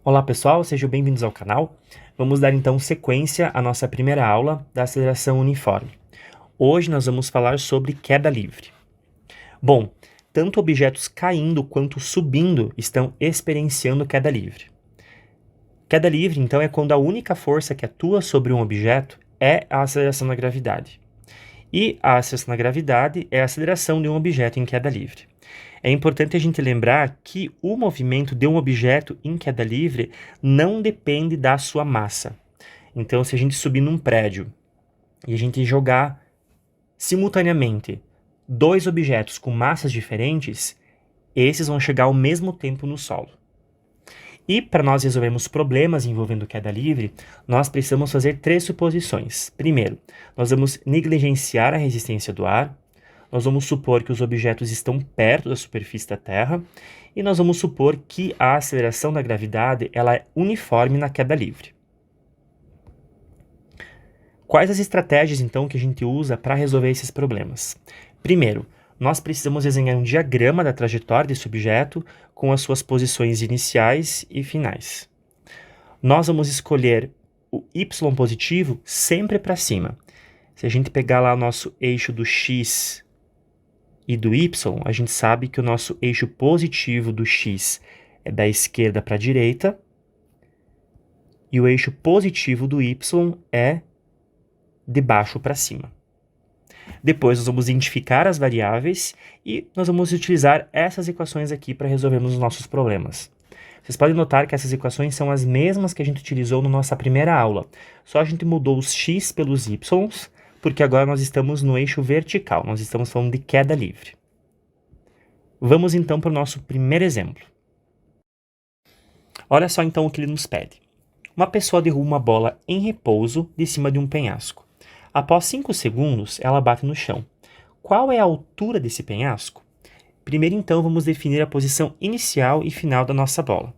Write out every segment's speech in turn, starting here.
Olá pessoal, sejam bem-vindos ao canal. Vamos dar então sequência à nossa primeira aula da aceleração uniforme. Hoje nós vamos falar sobre queda livre. Bom, tanto objetos caindo quanto subindo estão experienciando queda livre. Queda livre, então, é quando a única força que atua sobre um objeto é a aceleração da gravidade. E a aceleração da gravidade é a aceleração de um objeto em queda livre. É importante a gente lembrar que o movimento de um objeto em queda livre não depende da sua massa. Então, se a gente subir num prédio e a gente jogar simultaneamente dois objetos com massas diferentes, esses vão chegar ao mesmo tempo no solo. E para nós resolvermos problemas envolvendo queda livre, nós precisamos fazer três suposições. Primeiro, nós vamos negligenciar a resistência do ar. Nós vamos supor que os objetos estão perto da superfície da Terra e nós vamos supor que a aceleração da gravidade ela é uniforme na queda livre. Quais as estratégias, então, que a gente usa para resolver esses problemas? Primeiro, nós precisamos desenhar um diagrama da trajetória desse objeto com as suas posições iniciais e finais. Nós vamos escolher o y positivo sempre para cima. Se a gente pegar lá o nosso eixo do x e do y, a gente sabe que o nosso eixo positivo do x é da esquerda para a direita e o eixo positivo do y é de baixo para cima. Depois nós vamos identificar as variáveis e nós vamos utilizar essas equações aqui para resolvermos os nossos problemas. Vocês podem notar que essas equações são as mesmas que a gente utilizou na nossa primeira aula, só a gente mudou os x pelos y, porque agora nós estamos no eixo vertical, nós estamos falando de queda livre. Vamos então para o nosso primeiro exemplo. Olha só então o que ele nos pede. Uma pessoa derruba uma bola em repouso de cima de um penhasco. Após 5 segundos, ela bate no chão. Qual é a altura desse penhasco? Primeiro então vamos definir a posição inicial e final da nossa bola.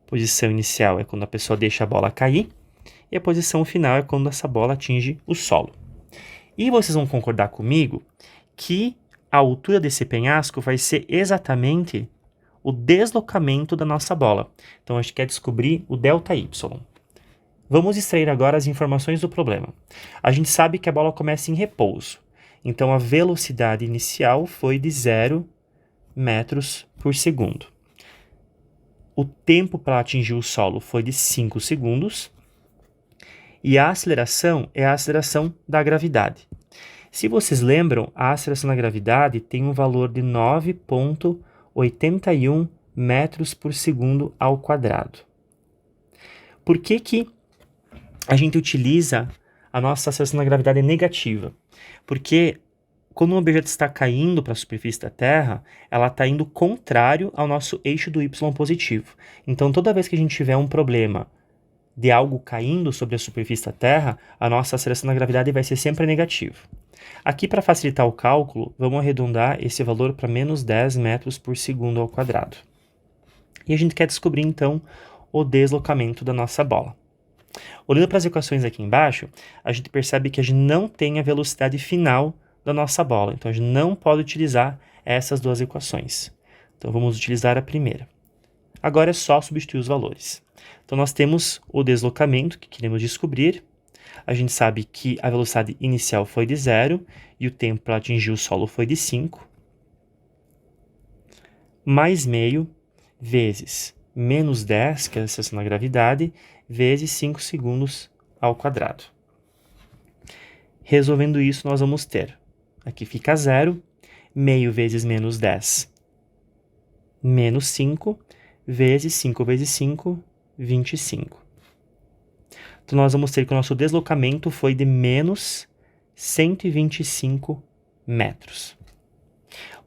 Posição inicial é quando a pessoa deixa a bola cair, e a posição final é quando essa bola atinge o solo. E vocês vão concordar comigo que a altura desse penhasco vai ser exatamente o deslocamento da nossa bola. Então a gente quer descobrir o ΔY. Vamos extrair agora as informações do problema. A gente sabe que a bola começa em repouso, então a velocidade inicial foi de 0 metros por segundo. O tempo para atingir o solo foi de 5 segundos. E a aceleração é a aceleração da gravidade. Se vocês lembram, a aceleração da gravidade tem um valor de 9,81 metros por segundo ao quadrado. Por que a gente utiliza a nossa aceleração da gravidade negativa? Porque quando um objeto está caindo para a superfície da Terra, ela está indo contrário ao nosso eixo do y positivo. Então, toda vez que a gente tiver um problema de algo caindo sobre a superfície da Terra, a nossa aceleração da gravidade vai ser sempre negativa. Aqui, para facilitar o cálculo, vamos arredondar esse valor para menos 10 metros por segundo ao quadrado. E a gente quer descobrir, então, o deslocamento da nossa bola. Olhando para as equações aqui embaixo, a gente percebe que a gente não tem a velocidade final da nossa bola. Então, a gente não pode utilizar essas duas equações. Então, vamos utilizar a primeira. Agora é só substituir os valores. Então, nós temos o deslocamento que queremos descobrir. A gente sabe que a velocidade inicial foi de 0 e o tempo para atingir o solo foi de 5. Mais meio vezes menos 10, que é a aceleração da gravidade, vezes 5 segundos ao quadrado. Resolvendo isso, nós vamos ter, aqui fica 0, meio vezes menos 10, menos 5, vezes 5 vezes 5, 25. Então, nós vamos ter que o nosso deslocamento foi de menos 125 metros.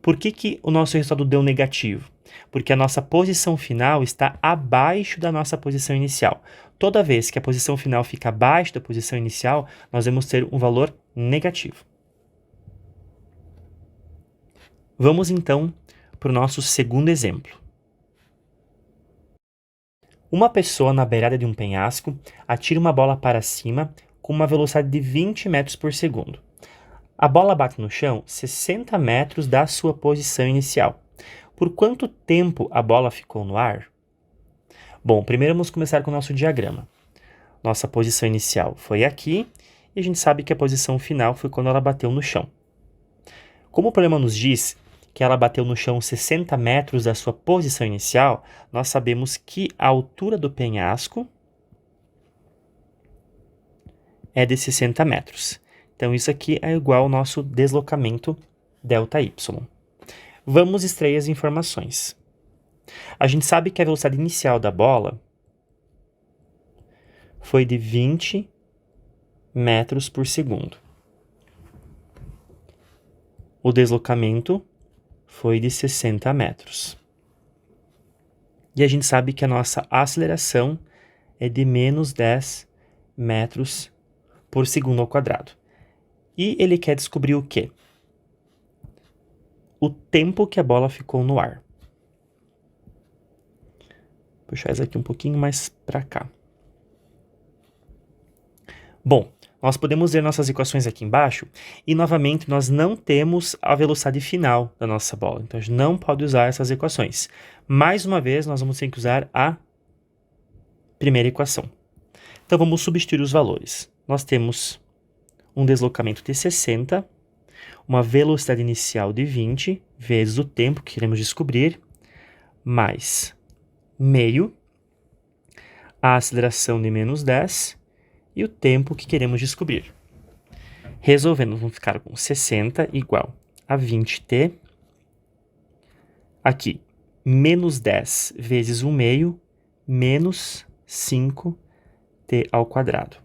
Por que o nosso resultado deu negativo? Porque a nossa posição final está abaixo da nossa posição inicial. Toda vez que a posição final fica abaixo da posição inicial, nós vamos ter um valor negativo. Vamos então para o nosso segundo exemplo. Uma pessoa na beirada de um penhasco atira uma bola para cima com uma velocidade de 20 metros por segundo. A bola bate no chão 60 metros da sua posição inicial. Por quanto tempo a bola ficou no ar? Bom, primeiro vamos começar com o nosso diagrama. Nossa posição inicial foi aqui, e a gente sabe que a posição final foi quando ela bateu no chão. Como o problema nos diz que ela bateu no chão 60 metros da sua posição inicial, nós sabemos que a altura do penhasco é de 60 metros. Então, isso aqui é igual ao nosso deslocamento ΔY. Vamos extrair as informações. A gente sabe que a velocidade inicial da bola foi de 20 metros por segundo. O deslocamento foi de 60 metros. E a gente sabe que a nossa aceleração é de menos 10 metros por segundo ao quadrado. E ele quer descobrir o quê? O tempo que a bola ficou no ar. Vou puxar isso aqui um pouquinho mais para cá. Bom, nós podemos ver nossas equações aqui embaixo e, novamente, nós não temos a velocidade final da nossa bola. Então, a gente não pode usar essas equações. Mais uma vez, nós vamos ter que usar a primeira equação. Então, vamos substituir os valores. Nós temos um deslocamento de 60, uma velocidade inicial de 20, vezes o tempo que queremos descobrir, mais meio, a aceleração de menos 10 e o tempo que queremos descobrir. Resolvendo, vamos ficar com 60 igual a 20t, aqui, menos 10 vezes 1 meio, menos 5t ao quadrado.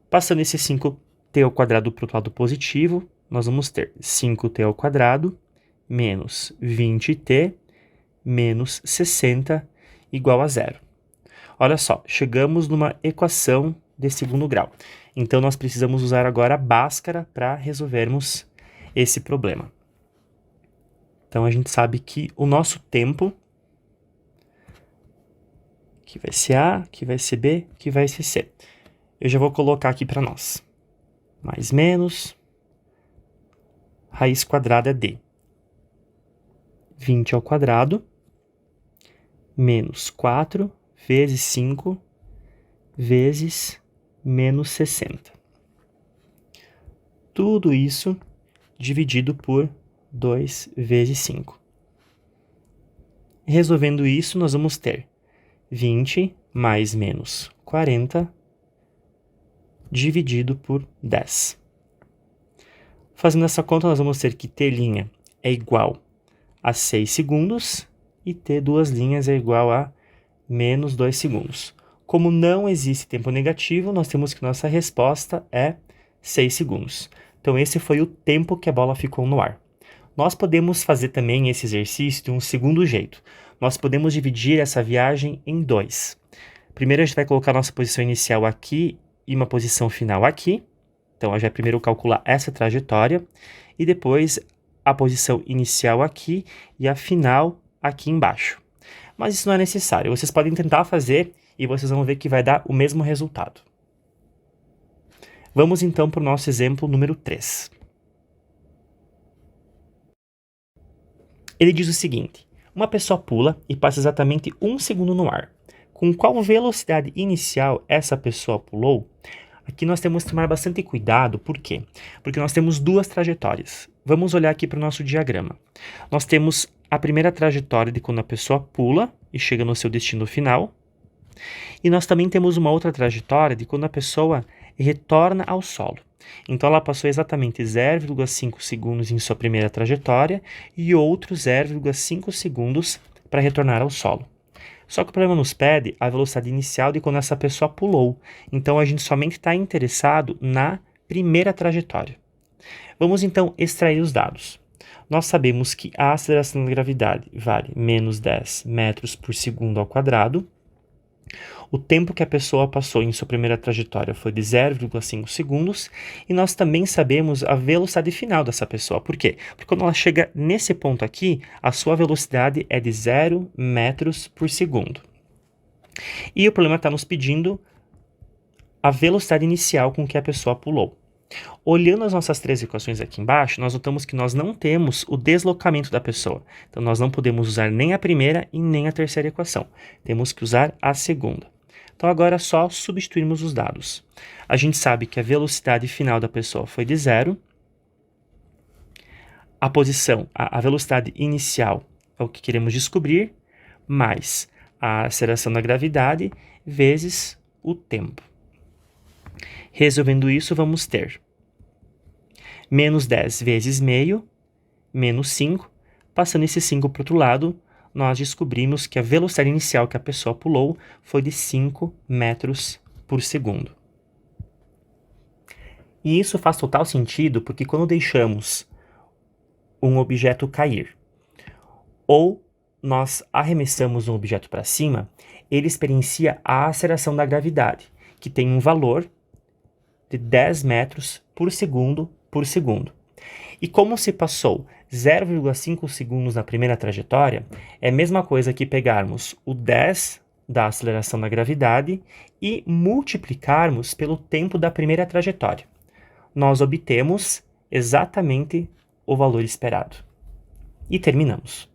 Passando esse 5t ao quadrado para o lado positivo, nós vamos ter 5t ao quadrado menos 20t menos 60 igual a zero. Olha só, chegamos numa equação de segundo grau. Então, nós precisamos usar agora a Bhaskara para resolvermos esse problema. Então, a gente sabe que o nosso tempo, que vai ser A, que vai ser B, que vai ser C. Eu já vou colocar aqui para nós. Mais menos, raiz quadrada é D. 20 ao quadrado, menos 4, vezes 5, vezes menos 60. Tudo isso dividido por 2 vezes 5. Resolvendo isso, nós vamos ter 20 mais menos 40 dividido por 10. Fazendo essa conta, nós vamos ter que t' é igual a 6 segundos e t duas linhas é igual a menos 2 segundos. Como não existe tempo negativo, nós temos que nossa resposta é 6 segundos. Então, esse foi o tempo que a bola ficou no ar. Nós podemos fazer também esse exercício de um segundo jeito. Nós podemos dividir essa viagem em dois. Primeiro, a gente vai colocar nossa posição inicial aqui e uma posição final aqui. Então, a gente vai primeiro calcular essa trajetória e depois a posição inicial aqui e a final aqui embaixo. Mas isso não é necessário. Vocês podem tentar fazer e vocês vão ver que vai dar o mesmo resultado. Vamos então para o nosso exemplo número 3. Ele diz o seguinte: uma pessoa pula e passa exatamente 1 segundo no ar. Com qual velocidade inicial essa pessoa pulou? Aqui nós temos que tomar bastante cuidado. Por quê? Porque nós temos duas trajetórias. Vamos olhar aqui para o nosso diagrama. Nós temos a primeira trajetória de quando a pessoa pula e chega no seu destino final. E nós também temos uma outra trajetória de quando a pessoa retorna ao solo. Então, ela passou exatamente 0,5 segundos em sua primeira trajetória e outros 0,5 segundos para retornar ao solo. Só que o problema nos pede a velocidade inicial de quando essa pessoa pulou. Então, a gente somente está interessado na primeira trajetória. Vamos, então, extrair os dados. Nós sabemos que a aceleração da gravidade vale menos 10 metros por segundo ao quadrado. O tempo que a pessoa passou em sua primeira trajetória foi de 0,5 segundos. E nós também sabemos a velocidade final dessa pessoa. Por quê? Porque quando ela chega nesse ponto aqui, a sua velocidade é de 0 metros por segundo. E o problema está nos pedindo a velocidade inicial com que a pessoa pulou. Olhando as nossas três equações aqui embaixo, nós notamos que nós não temos o deslocamento da pessoa. Então, nós não podemos usar nem a primeira e nem a terceira equação. Temos que usar a segunda. Então, agora é só substituirmos os dados. A gente sabe que a velocidade final da pessoa foi de 0. A velocidade inicial é o que queremos descobrir, mais a aceleração da gravidade vezes o tempo. Resolvendo isso, vamos ter menos 10 vezes meio, menos 5. Passando esse 5 para o outro lado, nós descobrimos que a velocidade inicial que a pessoa pulou foi de 5 metros por segundo. E isso faz total sentido porque quando deixamos um objeto cair ou nós arremessamos um objeto para cima, ele experiencia a aceleração da gravidade, que tem um valor de 10 metros por segundo por segundo. E como se passou 0,5 segundos na primeira trajetória, é a mesma coisa que pegarmos o 10 da aceleração da gravidade e multiplicarmos pelo tempo da primeira trajetória. Nós obtemos exatamente o valor esperado. E terminamos.